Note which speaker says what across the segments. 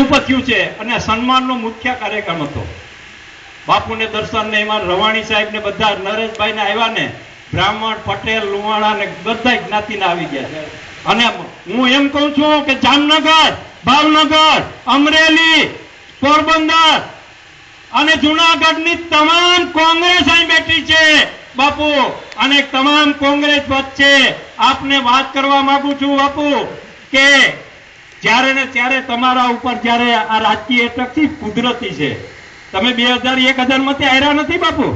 Speaker 1: થયું છે અને સન્માનનો મુખ્ય કાર્યક્રમ હતો. બાપુને દર્શન ને એમાં રવાણી સાહેબ ને બધા નરેશભાઈ ને આવ્યા ને, બ્રાહ્મણ, પટેલ, લુહાણા ને બધા જ્ઞાતિના આવી ગયા છે. અને હું એમ કહું છું કે જામનગર, ભાવનગર, અમરેલી, પોરબંદર અને જુનાગઢની તમામ કોંગ્રેસ અહીં બેઠી છે બાપુ. અને તમામ કોંગ્રેસ વચ્ચે આપને વાત કરવા માંગુ છું બાપુ કે જ્યારે ને ત્યારે તમારા ઉપર જ્યારે આ રાજકીય એટકથી કુદરતી છે. તમે 2001 માંથી હાર્યા નથી બાપુ.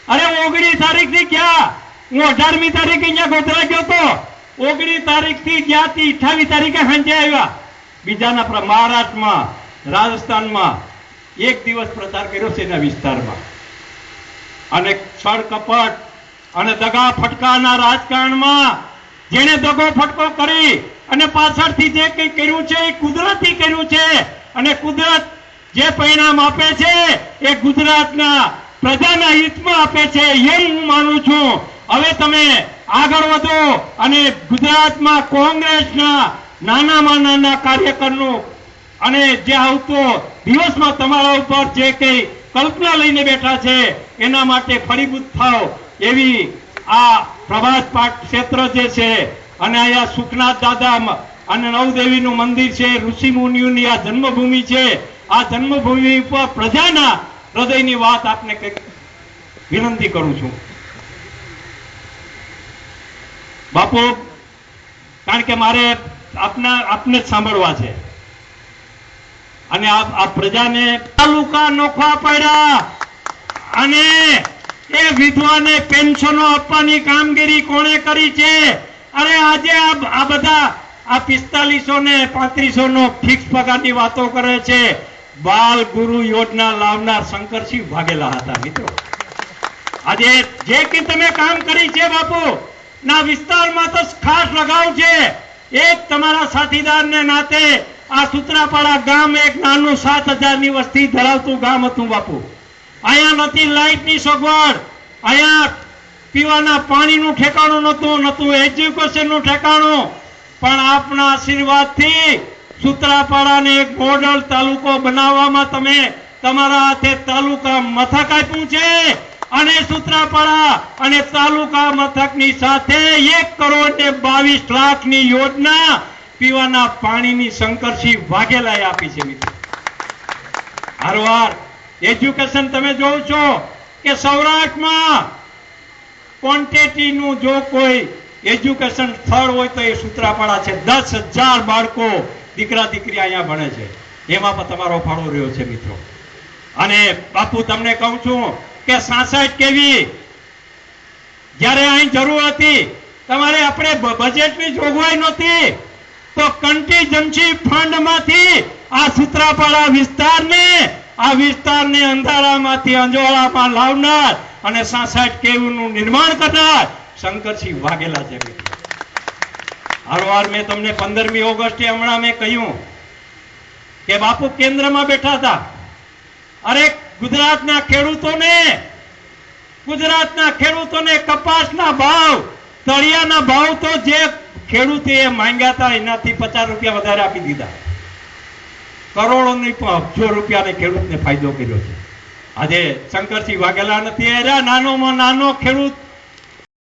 Speaker 1: અરે 19 તારીખથી ગયા, હું 18મી તારીખે અહીંયા ગોધરા ગયો તો. 19 તારીખથી ગયા થી 28 તારીખે સાંજે આવ્યા. બીજાના મહારાષ્ટ્રમાં, રાજસ્થાનમાં એક દિવસ પ્રચાર કર્યો છે એના વિસ્તારમાં. અને છળ કપટ અને દગા ફટકાના રાજકારણમાં જેને દગો ફટકો કરી અને પાછળથી જે કંઈ કર્યું છે એ કુદરતી કર્યું છે. અને કુદરત જે પરિણામ આપે છે એ ગુજરાતના પ્રજાના હિતમાં આપે છે એમ હું માનું છું. હવે તમે આગળ વધો અને ગુજરાતમાં કોંગ્રેસના નાનામાં નાના કાર્યકરનું અને જે આવતો દિવસમાં તમારા ઉપર જે કંઈ કલ્પના લઈને બેઠા છે એના માટે ફળીભૂત થાવ એવી આ પ્રભાસ પાઠ ક્ષેત્ર જે છે અને અહીંયા સુખનાથ દાદા અને નવદેવીનું મંદિર છે, ઋષિ મુનિઓની આ જન્મભૂમિ છે. આ જન્મભૂમિ પર પ્રજાના હૃદયની વાત આપને વિનંતી કરું છું બાપુ, કારણ કે મારે આપને જ સાંભળવા છે. અને આ પ્રજાને તાલુકા નોખવા પડ્યા અને એ વિધવાને પેન્શનો આપવાની કામગીરી કોણે કરી છે? અરે આજે આ બધા આ 4500 ને 3500 નો ફિક્સ પગારની વાતો કરે છે. બાલ ગુરુ યોજના લાવનાર શંકરસિંહ વાઘેલા હતા મિત્રો. આજે જે કે તમે કામ કરી છે બાપુ ના વિસ્તારમાં તો ખાસ લગાવ છે. એક તમારા સાથીદારને નાતે આ સુત્રાપાડા ગામ એક નાનું 7000 ની વસ્તી ધરાવતું ગામ હતું બાપુ. અહીંયા નથી લાઇટની સગવડ, અહીંયા પીવાના પાણીનું ઠેકાણું નતું એજ્યુકેશનનું ઠેકાણું. પણ આપના આશીર્વાદથી સુત્રાપાડાને એક મોડલ તાલુકો બનાવવામાં તમે તમારા હાથે તાલુકા મથક આપ્યું છે. અને સુત્રાપાડા અને તાલુકા મથકની સાથે 1,22,00,000 ની યોજના પીવાના પાણીની શંકરસિંહ વાઘેલાએ આપી છે મિત્રો. હારવાર એજ્યુકેશન તમે જોવો છો કે સૌરાષ્ટ્રમાં ક્વોન્ટિટીનું જો કોઈ એજ્યુકેશન સ્થળ હોય તો એ સુત્રાપાડા છે. 10,000 બાળકો દીકરા દીકરી અહીંયા ભણે છે. એમાં પણ તમારો ફાળો રહ્યો છે મિત્રો. અને બાપુ તમને કહું છું કે 66 કેવી જ્યારે અહીં જરૂર હતી તમારે આપણે બજેટની જોગવાઈ નહોતી તો કન્ટીજન્સી ફંડમાંથી આ સુત્રાપાડા વિસ્તારને અંધારામાંથી અંજોળામાં લાવનાર અને 66 કેવીનું નિર્માણ કરનાર શંકરસિંહ વાઘેલા છે. હારવાર મેં તમને 15મી ઓગસ્ટે હમણાં મેં કહ્યું કે બાપુ કેન્દ્રમાં બેઠા હતા. અરે ગુજરાતના ખેડૂતોને કપાસના ભાવ, તળિયાના ભાવ તો જે ખેડૂતે માંગ્યા હતા એનાથી 50 રૂપિયા વધારે આપી દીધા. કરોડોની અબજો રૂપિયાને ખેડૂતને ફાયદો કર્યો છે. આજે શંકરસિંહ વાઘેલા નથી, નાનોમાં નાનો ખેડૂત